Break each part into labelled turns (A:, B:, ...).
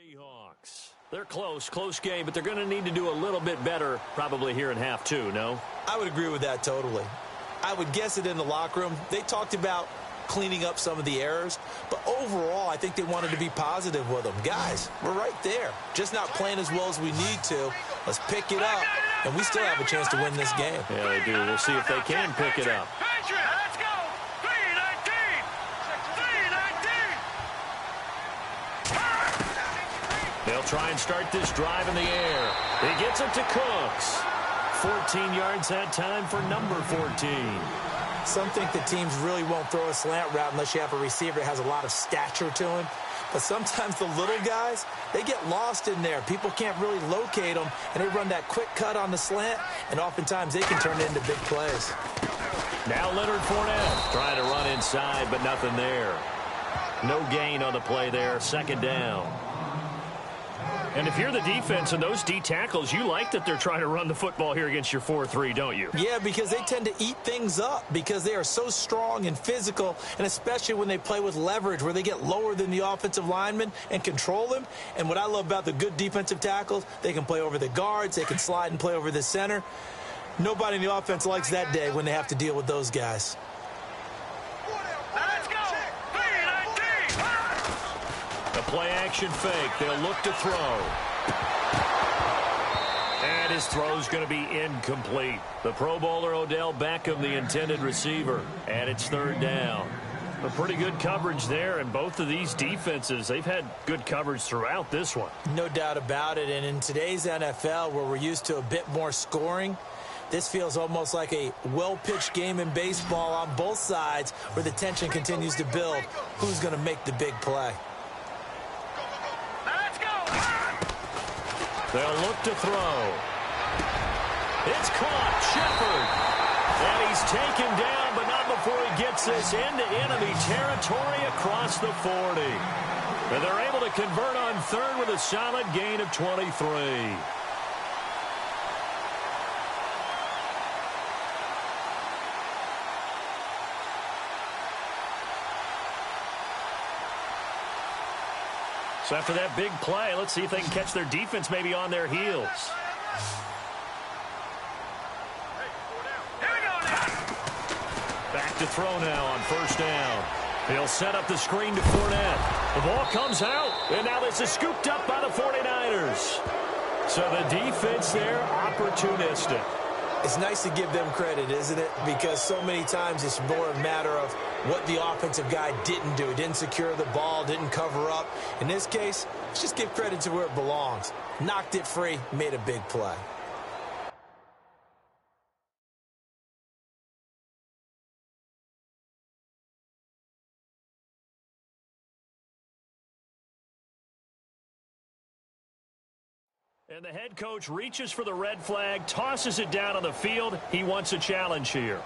A: Seahawks. They're close game, but they're going to need to do a little bit better probably here in half two, no?
B: I would agree with that totally. I would guess it in the locker room. They talked about cleaning up some of the errors, but overall I think they wanted to be positive with them. Guys, we're right there. Just not playing as well as we need to. Let's pick it up, and we still have a chance to win this game.
A: Yeah, they do. We'll see if they can pick it up. They'll try and start this drive in the air. He gets it to Cooks. 14 yards that time for number 14.
B: Some think the teams really won't throw a slant route unless you have a receiver that has a lot of stature to him. But sometimes the little guys, they get lost in there. People can't really locate them, and they run that quick cut on the slant, and oftentimes they can turn it into big plays.
A: Now Leonard Fournette trying to run inside, but nothing there. No gain on the play there, second down. And if you're the defense and those D tackles, you like that they're trying to run the football here against your 4-3, don't you?
B: Yeah, because they tend to eat things up because they are so strong and physical, and especially when they play with leverage where they get lower than the offensive linemen and control them. And what I love about the good defensive tackles, they can play over the guards, they can slide and play over the center. Nobody in the offense likes that day when they have to deal with those guys.
A: Play action fake. They'll look to throw. And his throw's going to be incomplete. The Pro Bowler Odell Beckham, the intended receiver. And it's third down. A pretty good coverage there, and both of these defenses, they've had good coverage throughout this one.
B: No doubt about it. And in today's NFL, where we're used to a bit more scoring, this feels almost like a well-pitched game in baseball on both sides where the tension continues to build. Who's going to make the big play?
A: They'll look to throw. It's caught. Shepard. And he's taken down, but not before he gets this into enemy territory across the 40. And they're able to convert on third with a solid gain of 23. So after that big play, let's see if they can catch their defense maybe on their heels. Back to throw now on first down. He'll set up the screen to Fournette. The ball comes out, and now this is scooped up by the 49ers. So the defense there, opportunistic.
B: It's nice to give them credit, isn't it? Because so many times it's more a matter of what the offensive guy didn't do. Didn't secure the ball, didn't cover up. In this case, let's just give credit to where it belongs. Knocked it free, made a big play.
A: And the head coach reaches for the red flag, tosses it down on the field. He wants a challenge here.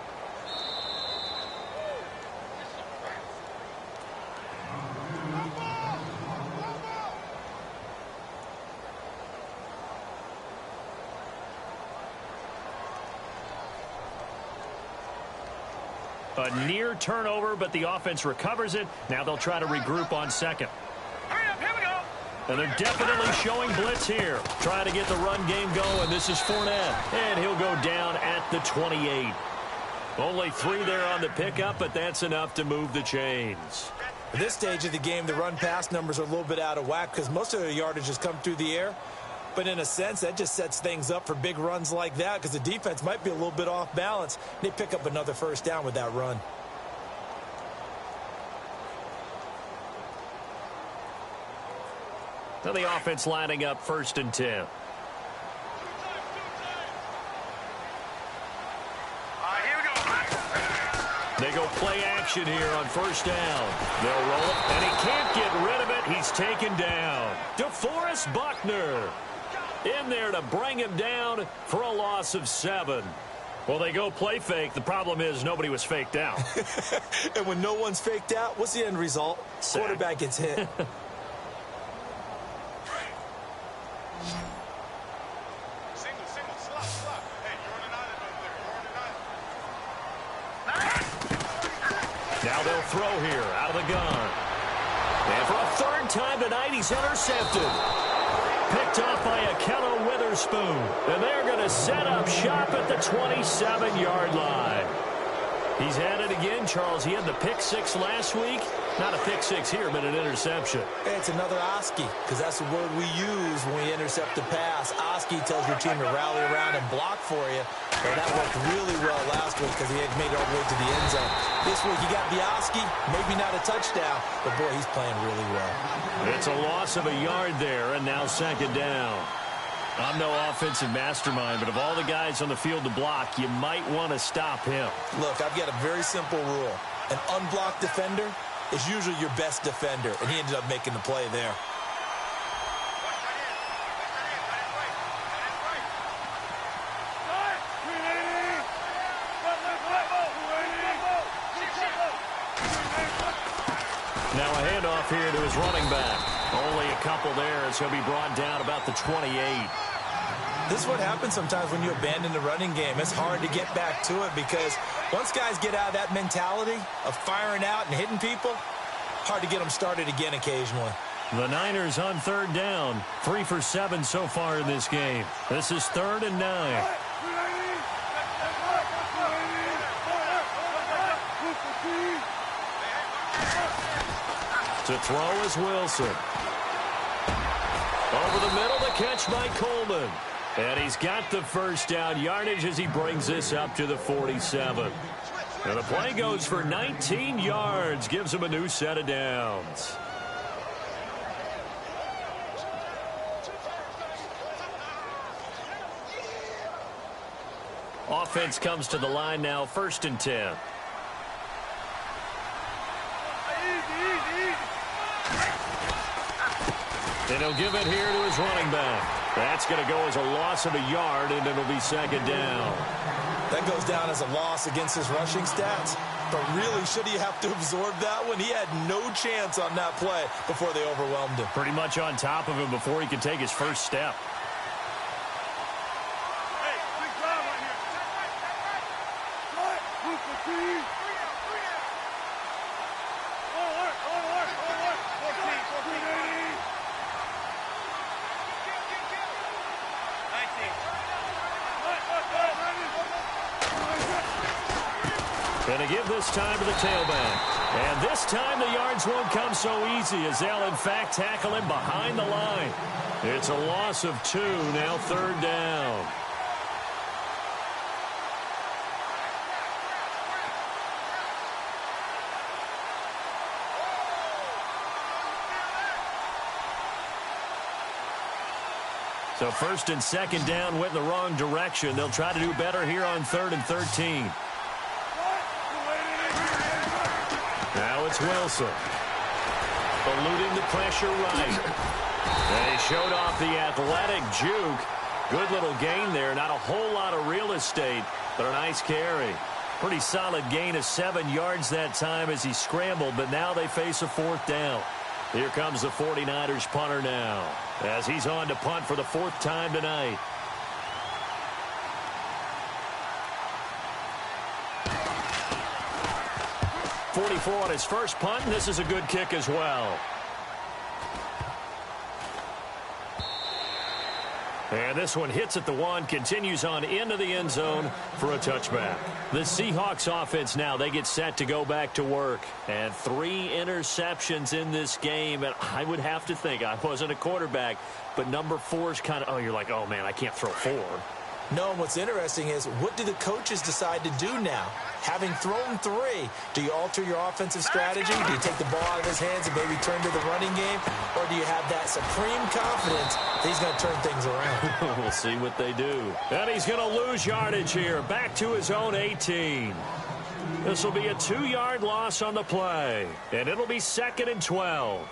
A: A near turnover, but the offense recovers it. Now they'll try to regroup on second. And they're definitely showing blitz here. Trying to get the run game going. This is Fournette. And he'll go down at the 28. Only 3 there on the pickup, but that's enough to move the chains.
B: At this stage of the game, the run-pass numbers are a little bit out of whack because most of their yardage has come through the air. But in a sense, that just sets things up for big runs like that because the defense might be a little bit off balance. They pick up another first down with that run.
A: Now the offense lining up 1st and 10. They go play action here on first down. They'll roll it, and he can't get rid of it. He's taken down. DeForest Buckner in there to bring him down for a loss of 7. Well, they go play fake. The problem is nobody was faked out.
B: And when no one's faked out, what's the end result?
A: Sack.
B: Quarterback gets hit. Now they'll throw here out of the gun. And for a 3rd
A: time tonight. He's intercepted. Picked off by Akello Witherspoon. And they're going to set up shop at the 27-yard line. He's had it again, Charles. He had the pick six last week. Not a pick six here, but an interception.
B: Hey, it's another Oski, because that's the word we use when we intercept the pass. Oski tells your team to rally around and block for you. And that worked really well last week because he had made it all the way to the end zone. This week you got the Oski, maybe not a touchdown, but boy, he's playing really well.
A: It's a loss of a yard there, and now second down. I'm no offensive mastermind, but of all the guys on the field to block, you might want to stop him.
B: Look, I've got a very simple rule. An unblocked defender is usually your best defender, and he ended up making the play there.
A: Now a handoff here to his running back. Only a couple there as he'll be brought down about the 28.
B: This is what happens sometimes when you abandon the running game. It's hard to get back to it because once guys get out of that mentality of firing out and hitting people, hard to get them started again occasionally.
A: The Niners on third down. 3 for 7 so far in this game. This is 3rd and 9. To throw is Wilson. Over the middle, the catch by Coleman. And he's got the first down yardage as he brings this up to the 47. And the play goes for 19 yards, gives him a new set of downs. Offense comes to the line now, 1st and 10. And he'll give it here to his running back. That's going to go as a loss of a yard, and it'll be second down.
B: That goes down as a loss against his rushing stats. But really, should he have to absorb that one? He had no chance on that play before they overwhelmed him.
A: Pretty much on top of him before he could take his first step. Going to give this time to the tailback. And this time the yards won't come so easy as they'll, in fact, tackle him behind the line. It's a loss of 2, now 3rd down. So 1st and 2nd down went in the wrong direction. They'll try to do better here on 3rd and 13. Now it's Wilson. Eluding the pressure right. And he showed off the athletic juke. Good little gain there. Not a whole lot of real estate, but a nice carry. Pretty solid gain of 7 yards that time as he scrambled, but now they face a 4th down. Here comes the 49ers punter now as he's on to punt for the 4th time tonight. .44 on his first punt, and this is a good kick as well. And this one hits at the 1, continues on into the end zone for a touchback. The Seahawks offense now, they get set to go back to work. And 3 interceptions in this game, and I would have to think, I wasn't a quarterback, but number 4 is kind of, you're like, oh man, I can't throw 4.
B: No, and what's interesting is, what do the coaches decide to do now? Having thrown 3, do you alter your offensive strategy? Do you take the ball out of his hands and maybe turn to the running game? Or do you have that supreme confidence that he's going to turn things around?
A: We'll see what they do. And he's going to lose yardage here, back to his own 18. This will be a 2-yard loss on the play, and it'll be 2nd and 12.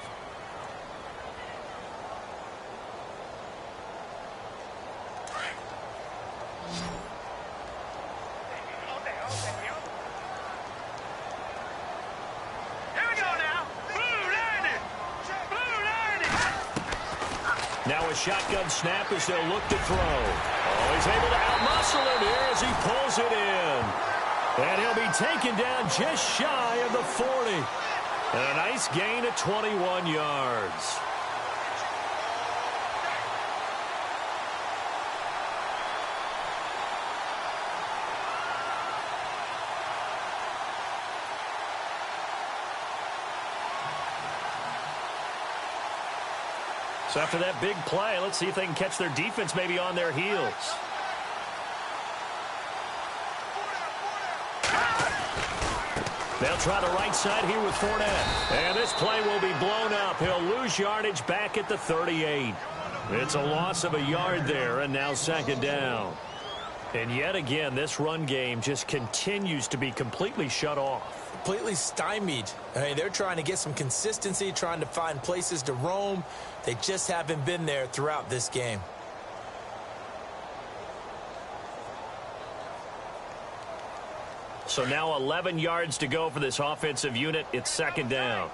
A: Now a shotgun snap as they'll look to throw. Oh, he's able to outmuscle him here as he pulls it in. And he'll be taken down just shy of the 40. And a nice gain of 21 yards. So after that big play, let's see if they can catch their defense maybe on their heels. They'll try the right side here with Fournette. And this play will be blown up. He'll lose yardage back at the 38. It's a loss of a yard there, and now second down. And yet again, this run game just continues to be completely shut off.
B: Completely stymied. I mean, they're trying to get some consistency, trying to find places to roam. They just haven't been there throughout this game.
A: So now 11 yards to go for this offensive unit. It's second down.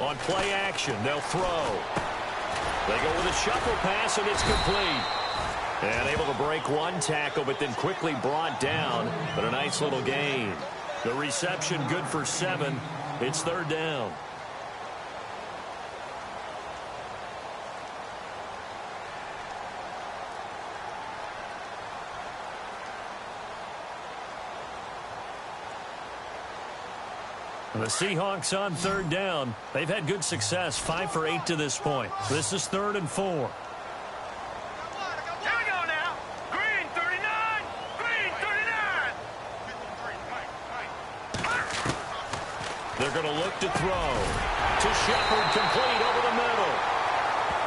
A: On play action, they'll throw. They go with a shuffle pass, and it's complete. And able to break one tackle, but then quickly brought down. But a nice little gain. The reception good for 7. It's third down. The Seahawks on third down. They've had good success, 5 for 8 to this point. This is 3rd and 4. They're going to look to throw. To Shepard, complete over the middle.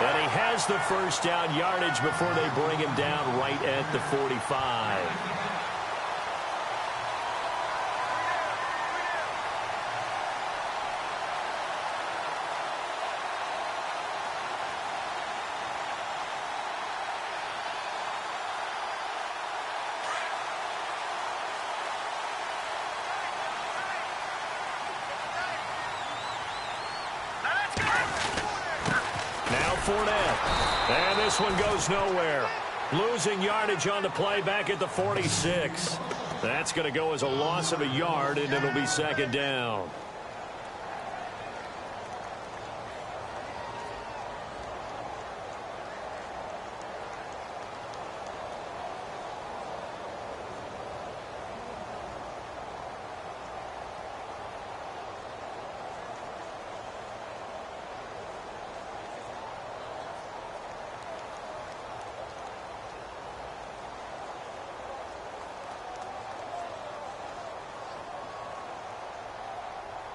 A: And he has the first down yardage before they bring him down right at the 45. Fournette. And this one goes nowhere. Losing yardage on the play back at the 46. That's going to go as a loss of a yard, and it'll be second down.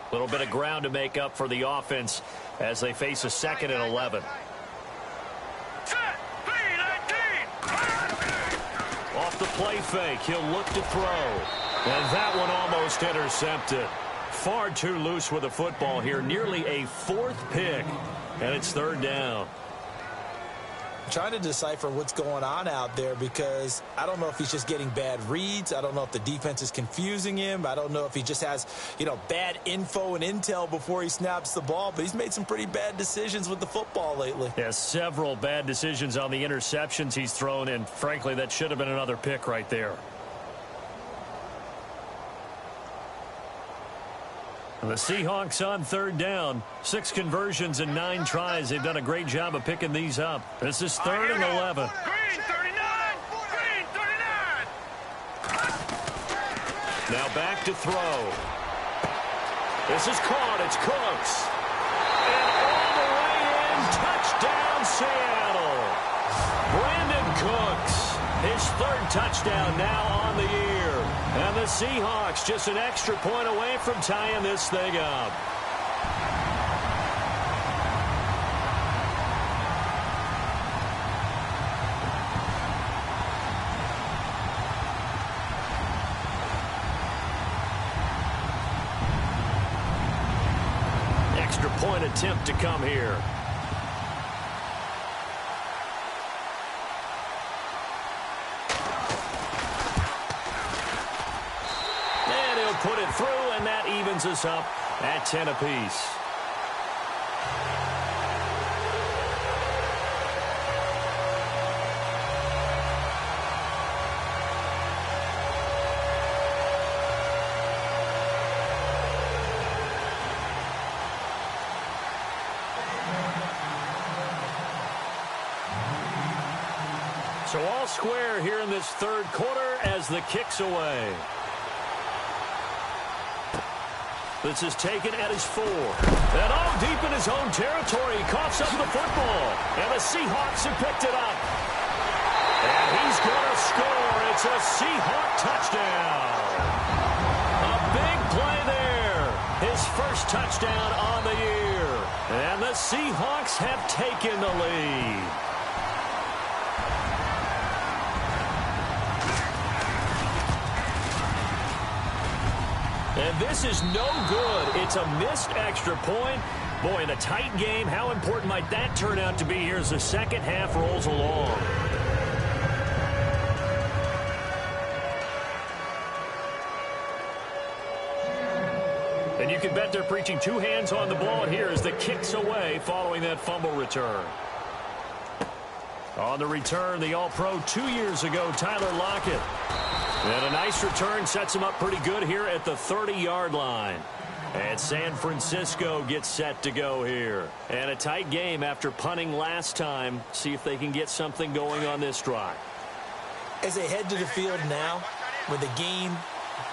A: A little bit of ground to make up for the offense as they face a 2nd and 11. Off the play fake, he'll look to throw. And that one almost intercepted. Far too loose with the football here. Nearly a 4th pick. And it's third down.
B: I'm trying to decipher what's going on out there because I don't know if he's just getting bad reads. I don't know if the defense is confusing him. I don't know if he just has, bad info and intel before he snaps the ball. But he's made some pretty bad decisions with the football lately.
A: Yeah, several bad decisions on the interceptions he's thrown, and frankly, that should have been another pick right there. The Seahawks on third down. 6 conversions and 9 tries. They've done a great job of picking these up. This is 3rd and 11.
C: Green 39! Green 39!
A: Now back to throw. This is caught. It's Cooks. And all the way in. Touchdown, Seattle. Brandon Cooks. His 3rd touchdown now on the year. And the Seahawks just an extra point away from tying this thing up. Extra point attempt to come here. Put it through, and that evens us up at 10 apiece. So all square here in this third quarter as the kick's away. This is taken at his 4. And all deep in his own territory. He coughs up the football. And the Seahawks have picked it up. And he's going to score. It's a Seahawk touchdown. A big play there. His first touchdown on the year. And the Seahawks have taken the lead. And this is no good. It's a missed extra point. Boy, in a tight game, how important might that turn out to be here as the second half rolls along? And you can bet they're preaching two hands on the ball here as the kick's away following that fumble return. On the return, the All-Pro 2 years ago, Tyler Lockett. And a nice return sets him up pretty good here at the 30-yard line. And San Francisco gets set to go here. And a tight game after punting last time. See if they can get something going on this drive.
B: As they head to the field now, with the game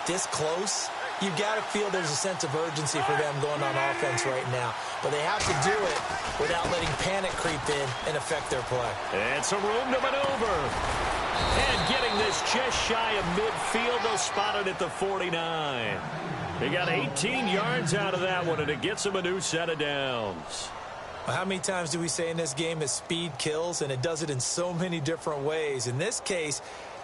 B: this close, you've got to feel there's a sense of urgency for them going on offense right now. But they have to do it without letting panic creep in and affect their play.
A: And some room to maneuver. And getting this just shy of midfield, they'll spot it at the 49. They got 18 yards out of that one, and it gets them a new set of downs.
B: Well, how many times do we say in this game that speed kills, and it does it in so many different ways? In this case,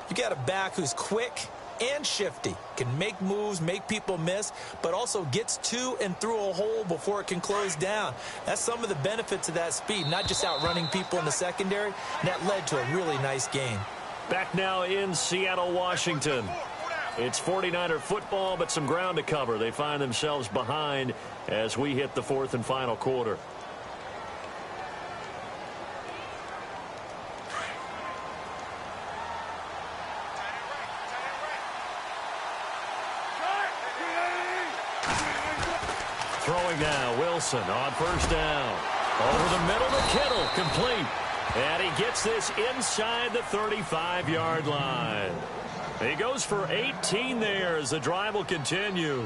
B: you got a back who's quick and shifty, can make moves, make people miss, but also gets to and through a hole before it can close down. That's some of the benefits of that speed, not just outrunning people in the secondary. And that led to a really nice game.
A: Back now in Seattle, Washington. It's 49er football, but some ground to cover. They find themselves behind as we hit the fourth and final quarter. Throwing now, Wilson on first down. Over the middle to Kittle, complete. And he gets this inside the 35-yard line. He goes for 18 there as the drive will continue.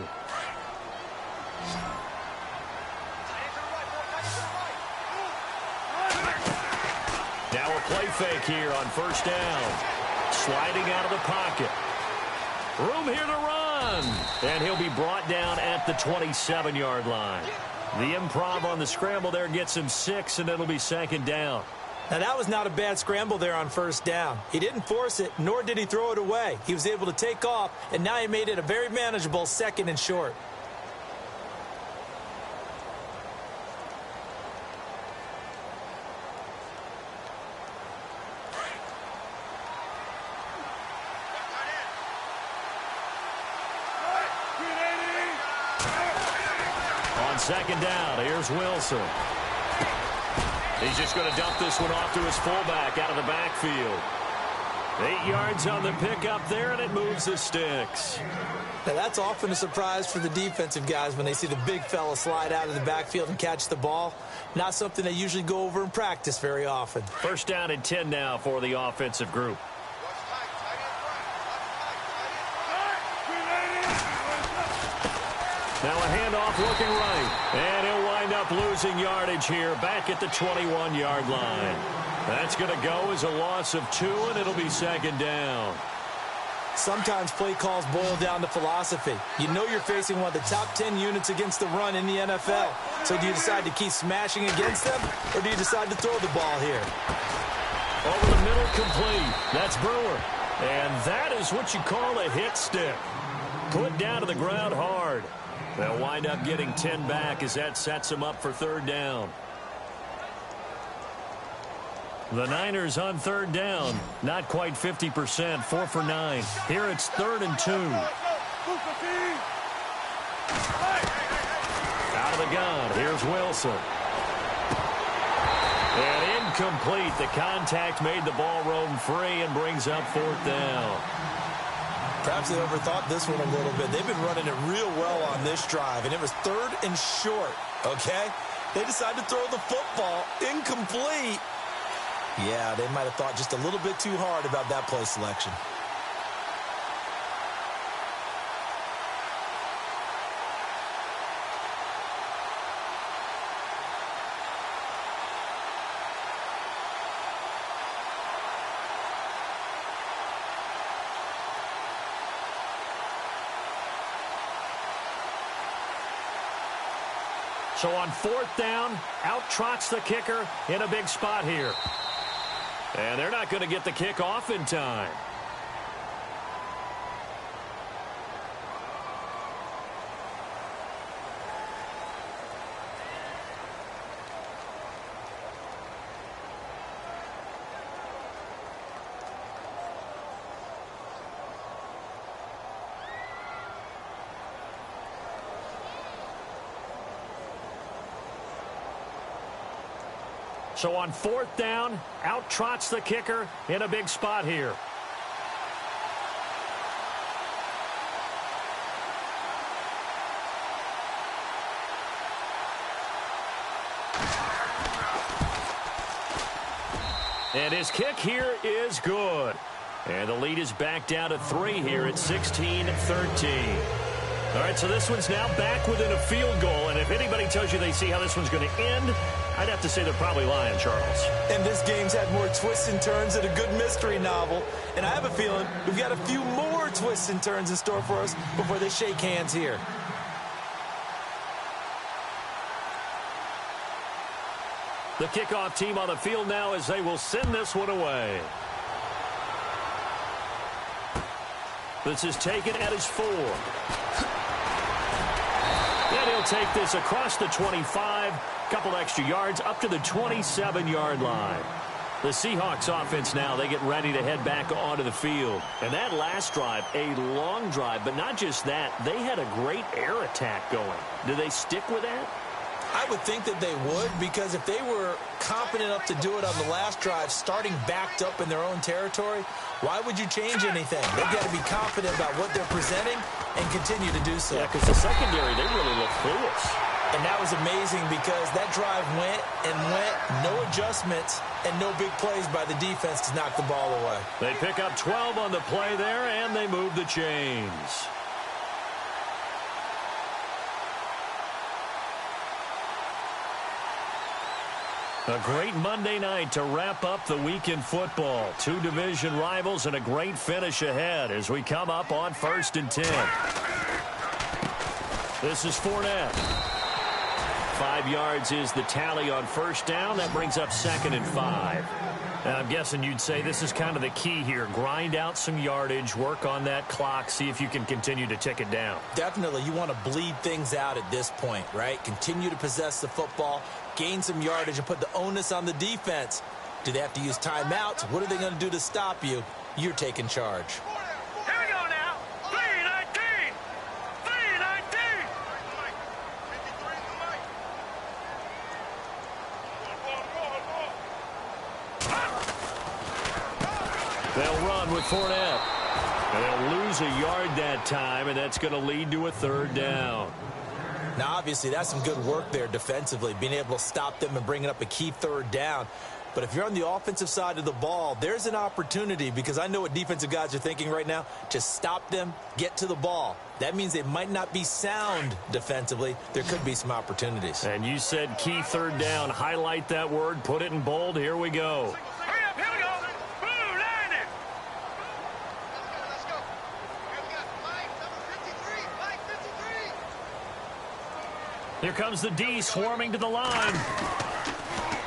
A: Now a play fake here on first down. Sliding out of the pocket. Room here to run. And he'll be brought down at the 27-yard line. The improv on the scramble there gets him 6, and it'll be second down.
B: Now, that was not a bad scramble there on first down. He didn't force it, nor did he throw it away. He was able to take off, and now he made it a very manageable second and short.
A: On second down, here's Wilson. He's just going to dump this one off to his fullback out of the backfield. 8 yards on the pickup there, and it moves the sticks.
B: Now, that's often a surprise for the defensive guys when they see the big fella slide out of the backfield and catch the ball. Not something they usually go over in practice very often.
A: First down and 10 now for the offensive group. Now a handoff looking right. And he'll wind up losing yardage here back at the 21-yard line. That's going to go as a loss of 2, and it'll be second down.
B: Sometimes play calls boil down to philosophy. You know you're facing one of the top 10 units against the run in the NFL. So do you decide to keep smashing against them, or do you decide to throw the ball here?
A: Over the middle, complete. That's Brewer. And that is what you call a hit stick. Put down to the ground hard. They'll wind up getting 10 back as that sets them up for third down. The Niners on third down. Not quite 50%, 4 for 9. Here it's 3rd and 2. Out of the gun, here's Wilson. And incomplete. The contact made the ball roam free and brings up 4th down.
B: Perhaps they overthought this one a little bit. They've been running it real well on this drive, and it was 3rd and short, okay? They decided to throw the football incomplete. Yeah, they might have thought just a little bit too hard about that play selection.
A: So on 4th down, out trots the kicker in a big spot here. And they're not going to get the kick off in time. So on 4th down, out trots the kicker in a big spot here. And his kick here is good. And the lead is back down to 3 here at 16-13. All right, so this one's now back within a field goal. And if anybody tells you they see how this one's going to end, I'd have to say they're probably lying, Charles.
B: And this game's had more twists and turns than a good mystery novel. And I have a feeling we've got a few more twists and turns in store for us before they shake hands here.
A: The kickoff team on the field now as they will send this one away. This is taken at his 4. And he'll take this across the 25, couple extra yards up to the 27-yard line. The Seahawks offense now, they get ready to head back onto the field. And that last drive, a long drive, but not just that, they had a great air attack going. Do they stick with that?
B: I would think that they would, because if they were confident enough to do it on the last drive, starting backed up in their own territory, why would you change anything? They've got to be confident about what they're presenting and continue to do so.
A: Yeah, because the secondary, they really look clueless.
B: And that was amazing because that drive went and went, no adjustments, and no big plays by the defense to knock the ball away.
A: They pick up 12 on the play there, and they move the chains. A great Monday night to wrap up the week in football. 2 division rivals and a great finish ahead as we come up on 1st and 10. This is Fournette. 5 yards is the tally on 1st down. That brings up 2nd and 5. And I'm guessing you'd say this is kind of the key here. Grind out some yardage, work on that clock, see if you can continue to tick it down.
B: Definitely. You want to bleed things out at this point, right? Continue to possess the football, gain some yardage, and put the onus on the defense. Do they have to use timeouts? What are they going to do to stop you? You're taking charge.
C: Here we go now. 3-19. 3-19.
A: They'll run with Fournette. And they'll lose a yard that time, and that's going to lead to a 3rd down.
B: Now, obviously, that's some good work there defensively, being able to stop them and bringing up a key 3rd down. But if you're on the offensive side of the ball, there's an opportunity, because I know what defensive guys are thinking right now. Just stop them, get to the ball. That means they might not be sound defensively. There could be some opportunities.
A: And you said key 3rd down. Highlight that word, put it in bold. Here we go.
C: Hurry up, here we go. Blue, line it. Let's go. We got 553.
A: Here comes the D swarming to the line.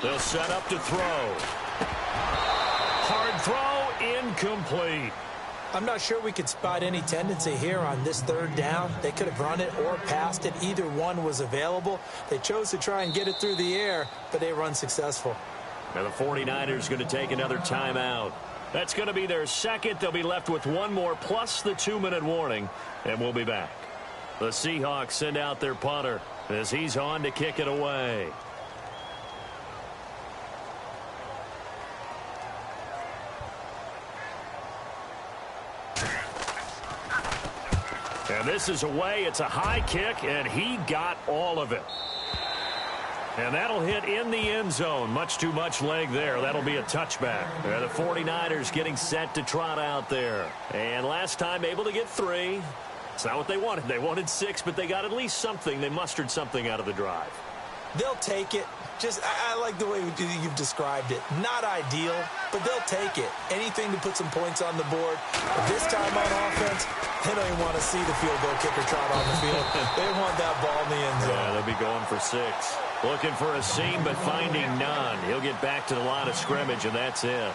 A: They'll set up to throw. Hard throw, incomplete.
B: I'm not sure we could spot any tendency here on this 3rd down. They could have run it or passed it. Either one was available. They chose to try and get it through the air, but they were unsuccessful.
A: Now the 49ers going to take another timeout. That's going to be their 2nd. They'll be left with 1 more plus the 2-minute warning, and we'll be back. The Seahawks send out their punter as he's on to kick it away. And this is away. It's a high kick, and he got all of it. And that'll hit in the end zone. Much too much leg there. That'll be a touchback. The 49ers getting set to trot out there. And last time able to get 3. It's not what they wanted. They wanted 6, but they got at least something. They mustered something out of the drive.
B: They'll take it. I like the way you've described it. Not ideal, but they'll take it. Anything to put some points on the board. But this time on offense, they don't even want to see the field goal kicker trot on the field. They want that ball in the end zone.
A: Yeah, they'll be going for 6. Looking for a seam, but finding none. He'll get back to the line of scrimmage, and that's it.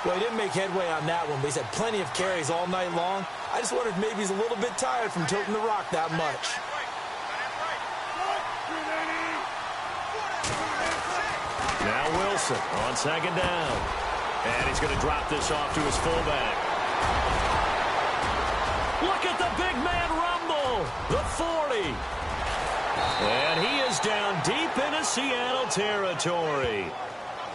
B: Well, he didn't make headway on that one, but he's had plenty of carries all night long. I just wondered if maybe he's a little bit tired from tilting the rock that much.
A: Now Wilson on second down. And he's going to drop this off to his fullback. Look at the big man rumble. The 40. And he is down deep into Seattle territory.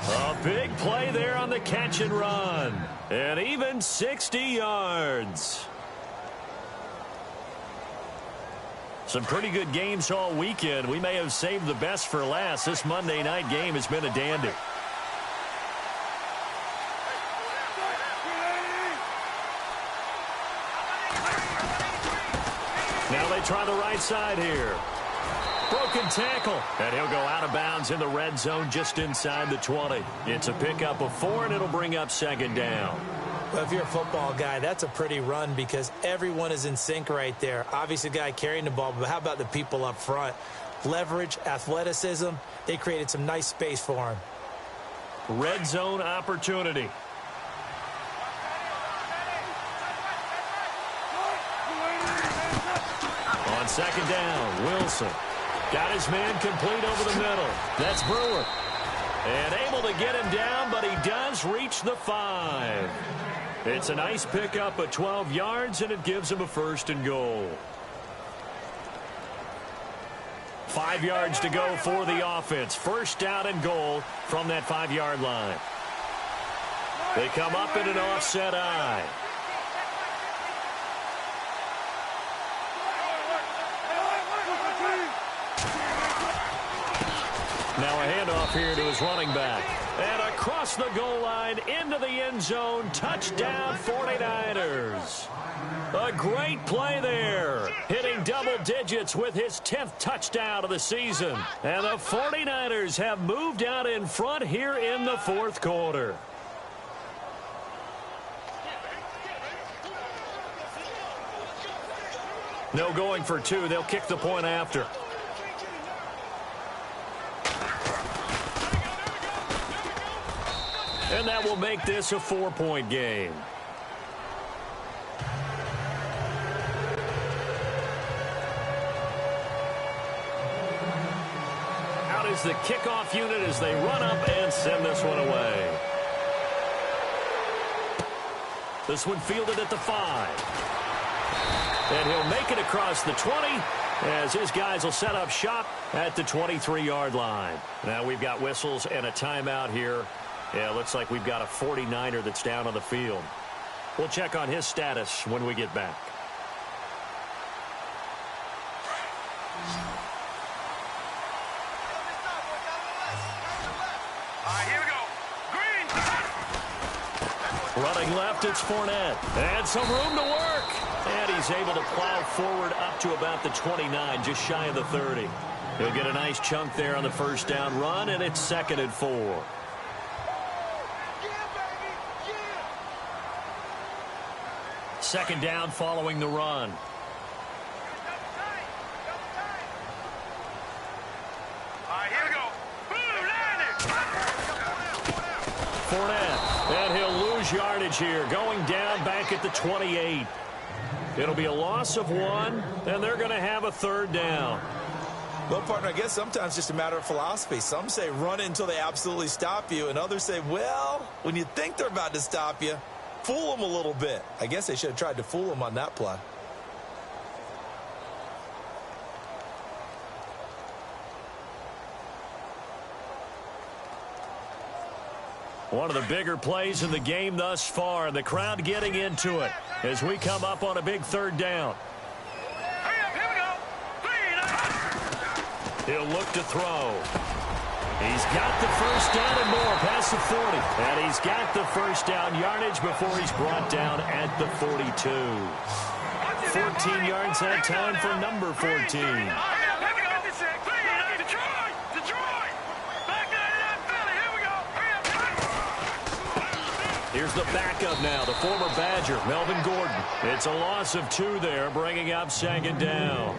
A: A big play there on the catch and run. And even 60 yards. Some pretty good games all weekend. We may have saved the best for last. This Monday night game has been a dandy. Now they try the right side here. Broken tackle. And he'll go out of bounds in the red zone just inside the 20. It's a pickup of 4, and it'll bring up second down.
B: Well, if you're a football guy, that's a pretty run because everyone is in sync right there. Obviously, the guy carrying the ball, but how about the people up front? Leverage, athleticism, they created some nice space for him.
A: Red zone opportunity. On second down, Wilson. Got his man complete over the middle. That's Brewer. And able to get him down, but he does reach the 5. It's a nice pickup of 12 yards, and it gives him a 1st and goal. 5 yards to go for the offense. 1st down and goal from that 5-yard line. They come up in an offset eye. Now a handoff here to his running back. And across the goal line into the end zone. Touchdown 49ers. A great play there. Hitting double digits with his 10th touchdown of the season. And the 49ers have moved out in front here in the 4th quarter. No going for 2. They'll kick the point after. And that will make this a 4-point game. Out is the kickoff unit as they run up and send this one away. This one fielded at the 5. And he'll make it across the 20 as his guys will set up shop at the 23-yard line. Now we've got whistles and a timeout here. Yeah, looks like we've got a 49er that's down on the field. We'll check on his status when we get back.
C: Here we go. Green.
A: Running left, it's Fournette. And some room to work. And he's able to plow forward up to about the 29, just shy of the 30. He'll get a nice chunk there on the 1st down run, and it's 2nd and 4. Second down following the run.
C: Here we go.
A: Fournette, and he'll lose yardage here, going down back at the 28. It'll be a loss of 1, and they're going to have a 3rd down.
B: Well, partner, I guess sometimes it's just a matter of philosophy. Some say run it until they absolutely stop you, and others say, well, when you think they're about to stop you, fool them a little bit. I guess they should have tried to fool them on that play.
A: One of the bigger plays in the game thus far, and the crowd getting into it as we come up on a big 3rd down. He'll look to throw. He's got the first down and more past the 40. And he's got the first down yardage before he's brought down at the 42. 14 yards that time for number 14. Here's the backup now, the former Badger, Melvin Gordon. It's a loss of 2 there, bringing up second down.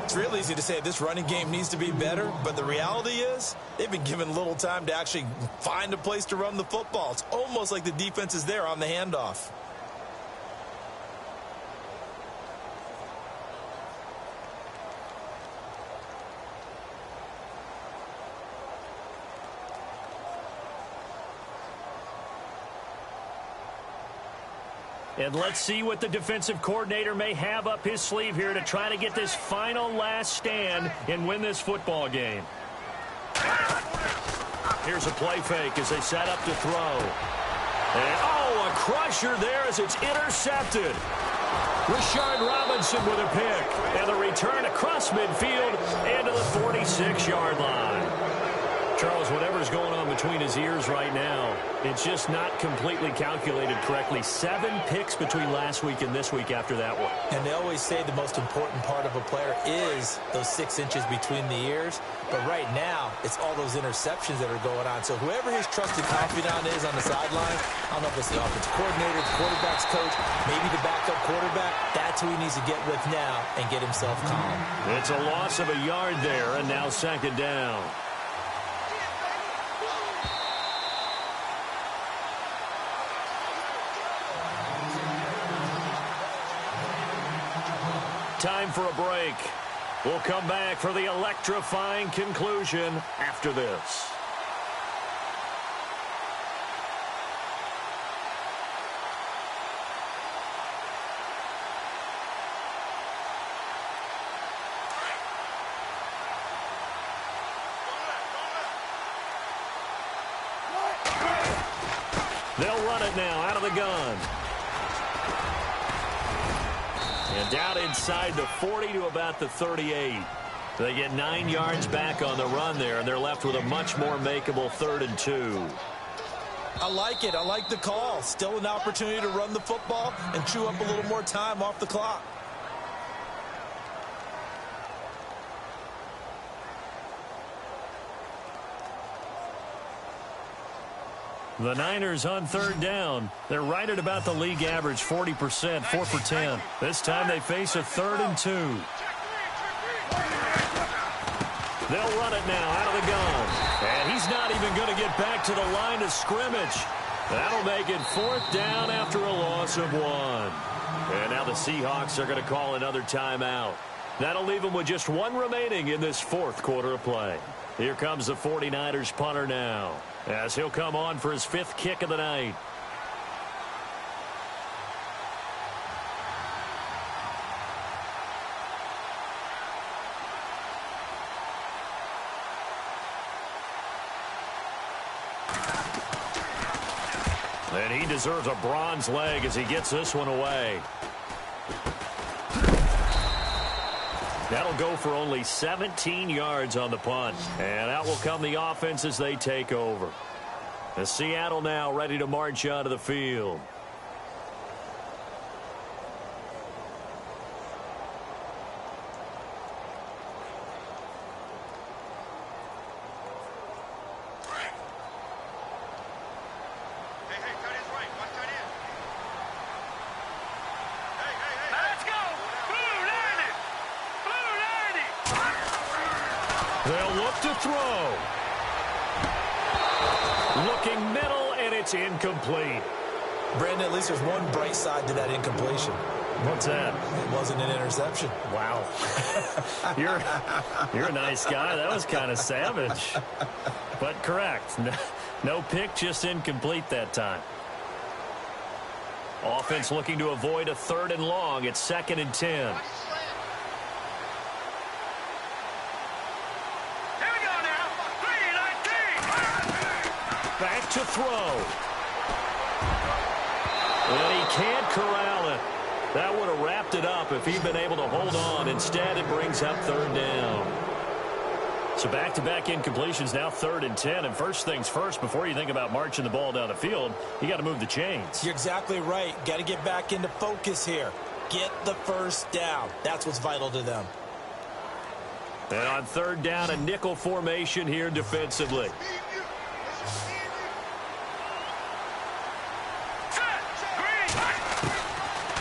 B: It's real easy to say this running game needs to be better, but the reality is they've been given little time to actually find a place to run the football. It's almost like the defense is there on the handoff.
A: And let's see what the defensive coordinator may have up his sleeve here to try to get this final last stand and win this football game. Here's a play fake as they set up to throw. And, oh, a crusher there as it's intercepted. Rashard Robinson with a pick. And the return across midfield and to the 46-yard line. Charles, whatever's going on between his ears right now, it's just not completely calculated correctly. 7 picks between last week and this week after that one.
B: And they always say the most important part of a player is those 6 inches between the ears. But right now, it's all those interceptions that are going on. So whoever his trusted confidant is on the sideline, I don't know if it's the offensive coordinator, the quarterback's coach, maybe the backup quarterback, that's who he needs to get with now and get himself calm.
A: It's a loss of a yard there, and now second down. Time for a break. We'll come back for the electrifying conclusion after this. They'll run it now out of the gun. And down inside the 40 to about the 38. They get 9 yards back on the run there, and they're left with a much more makeable 3rd and 2.
B: I like it. I like the call. Still an opportunity to run the football and chew up a little more time off the clock.
A: The Niners on 3rd down. They're right at about the league average, 40%, 4 for 10. This time they face a 3rd and 2. They'll run it now out of the gun. And he's not even going to get back to the line of scrimmage. That'll make it 4th down after a loss of 1. And now the Seahawks are going to call another timeout. That'll leave them with just 1 remaining in this 4th quarter of play. Here comes the 49ers punter now, as he'll come on for his 5th kick of the night. And he deserves a bronze leg as he gets this one away. That'll go for only 17 yards on the punt. And out will come the offense as they take over. The Seattle now ready to march onto the field. They'll look to throw. Looking middle, and it's incomplete.
B: Brandon, at least there's one bright side to that incompletion.
A: What's that?
B: It wasn't an interception.
A: Wow. You're a nice guy. That was kind of savage. But correct. No pick, just incomplete that time. Offense looking to avoid a 3rd and long. It's 2nd and 10. Back to throw. And he can't corral it. That would have wrapped it up if he'd been able to hold on. Instead, it brings up 3rd down. So back-to-back incompletions, now 3rd and 10. And first things first, before you think about marching the ball down the field, you got to move the chains.
B: You're exactly right. Got to get back into focus here. Get the first down. That's what's vital to them.
A: And on 3rd down, a nickel formation here defensively.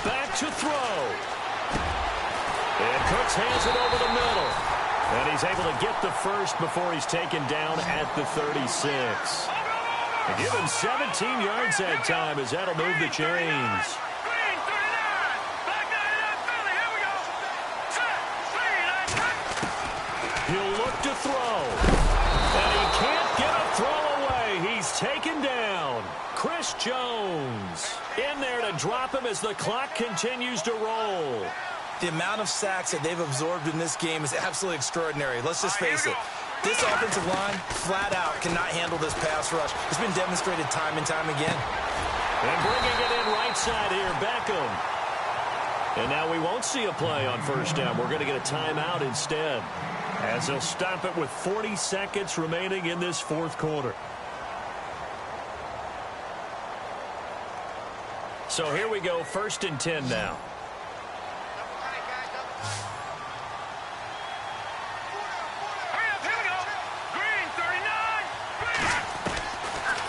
A: Back to throw. And Cooks hands it over the middle. And he's able to get the first before he's taken down at the 36. And give him 17 yards that time as that'll move the chains. He'll look to throw. And he can't get a throw away. He's taken down. Chris Jones in there to drop him as the clock continues to roll.
B: The amount of sacks that they've absorbed in this game is absolutely extraordinary. Let's just face it. This offensive line, flat out, cannot handle this pass rush. It's been demonstrated time and time again.
A: And bringing it in right side here, Beckham. And now we won't see a play on 1st down. We're going to get a timeout instead, as they'll stop it with 40 seconds remaining in this 4th quarter. So here we go, 1st and 10 now.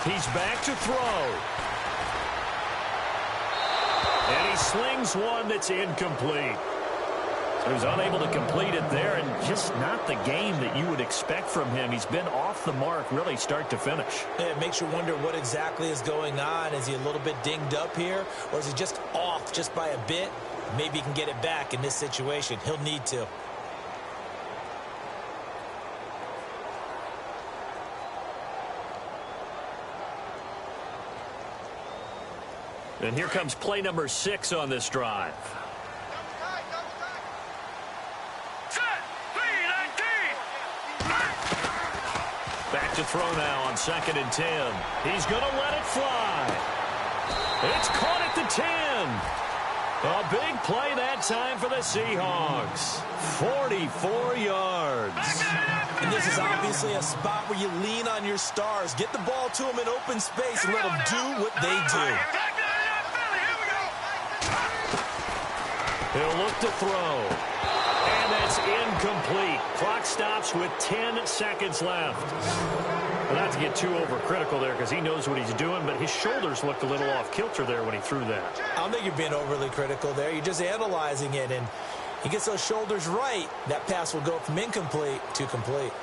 A: He's back to throw. And he slings one that's incomplete. So he's unable to complete it there, and just not the game that you would expect from him. He's been off the mark really start to finish.
B: It makes you wonder what exactly is going on. Is he a little bit dinged up here, or is he just off just by a bit? Maybe he can get it back in this situation. He'll need to.
A: And here comes play number 6 on this drive. Back to throw now on 2nd and 10. He's going to let it fly. It's caught at the 10. A big play that time for the Seahawks. 44 yards.
B: And this is obviously a spot where you lean on your stars. Get the ball to them in open space and let them do what they do.
A: He'll look to throw. And that's incomplete. Clock stops with 10 seconds left. Well, not to get too overcritical there because he knows what he's doing, but his shoulders looked a little off kilter there when he threw that.
B: I don't think you're being overly critical there. You're just analyzing it, and he gets those shoulders right. That pass will go from incomplete to complete.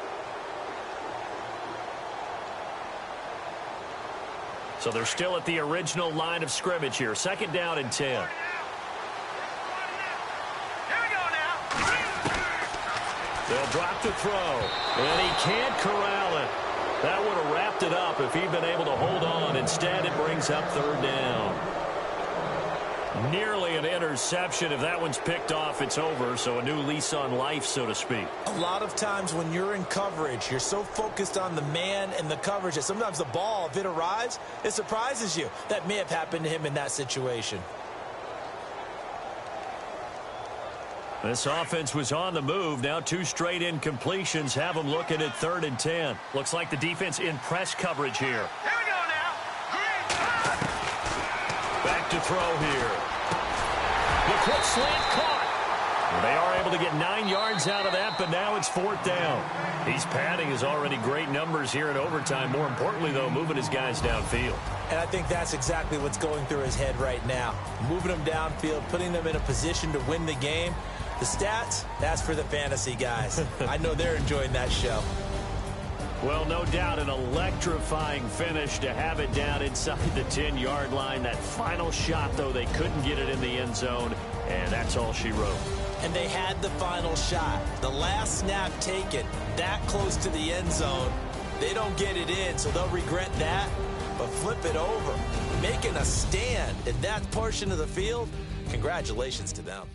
A: So they're still at the original line of scrimmage here. 2nd down and 10. They'll drop to throw, and he can't corral it. That would have wrapped it up if he'd been able to hold on. Instead, it brings up 3rd down. Nearly an interception. If that one's picked off, it's over, so a new lease on life, so to speak.
B: A lot of times when you're in coverage, you're so focused on the man and the coverage that sometimes the ball, if it arrives, it surprises you. That may have happened to him in that situation.
A: This offense was on the move. Now 2 straight incompletions have them looking at 3rd and 10. Looks like the defense in press coverage here.
C: Here we go now.
A: Back to throw here. The quick slant caught. They are able to get 9 yards out of that, but now it's 4th down. He's padding his already great numbers here in overtime. More importantly, though, moving his guys downfield.
B: And I think that's exactly what's going through his head right now. Moving them downfield, putting them in a position to win the game. The stats, that's for the fantasy guys. I know they're enjoying that show.
A: Well, no doubt an electrifying finish to have it down inside the 10-yard line. That final shot, though, they couldn't get it in the end zone, and that's all she wrote.
B: And they had the final shot. The last snap taken that close to the end zone. They don't get it in, so they'll regret that. But flip it over, making a stand in that portion of the field, congratulations to them.